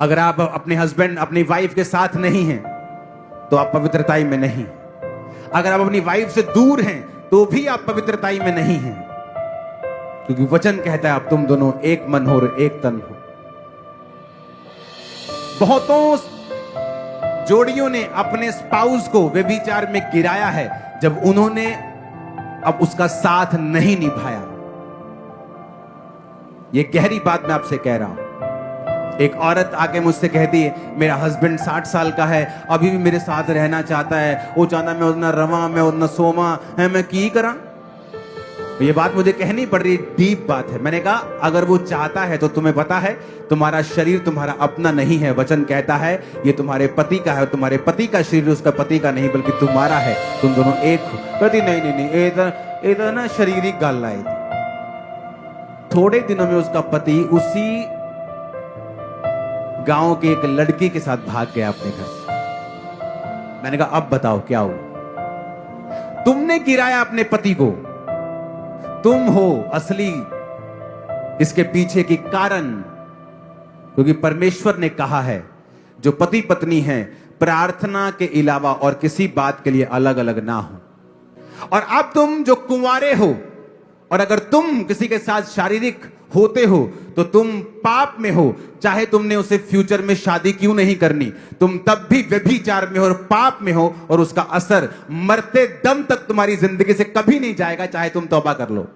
अगर आप अपने हस्बैंड अपनी वाइफ के साथ नहीं हैं तो आप पवित्रताई में नहीं। अगर आप अपनी वाइफ से दूर हैं तो भी आप पवित्रताई में नहीं हैं, क्योंकि वचन कहता है आप तुम दोनों एक मन हो और एक तन हो। बहुतों जोड़ियों ने अपने स्पाउस को व्यभिचार में गिराया है जब उन्होंने अब उसका साथ नहीं निभाया। यह गहरी बात मैं आपसे कह रहा हूं। एक औरत आके मुझसे कहती है मेरा हस्बैंड 60 साल का है, अभी भी मेरे साथ रहना चाहता है, वो चाहता मैं उतना रवा मैं उतना सोमा है, मैं की करा। ये बात मुझे कहनी पड़ रही, डीप बात है। मैंने कहा अगर वो चाहता है तो तुम्हें पता है तुम्हारा शरीर तुम्हारा अपना नहीं है। वचन कहता है ये तुम्हारे पति का है, और तुम्हारे पति का शरीर उसका पति का नहीं बल्कि तुम्हारा है, तुम दोनों एक हो। कहती नहीं नहीं नहीं ये ना शारीरिक गल आई थी। थोड़े दिनों में उसका पति उसी गांव के एक लड़की के साथ भाग गया अपने घर से। मैंने कहा अब बताओ क्या हुआ? तुमने गिराया अपने पति को, तुम हो असली इसके पीछे की कारण, क्योंकि परमेश्वर ने कहा है जो पति पत्नी हैं प्रार्थना के अलावा और किसी बात के लिए अलग अलग ना हो। और अब तुम जो कुंवारे हो और अगर तुम किसी के साथ शारीरिक होते हो तो तुम पाप में हो, चाहे तुमने उसे फ्यूचर में शादी क्यों नहीं करनी, तुम तब भी व्यभिचार में हो और पाप में हो, और उसका असर मरते दम तक तुम्हारी जिंदगी से कभी नहीं जाएगा, चाहे तुम तौबा कर लो।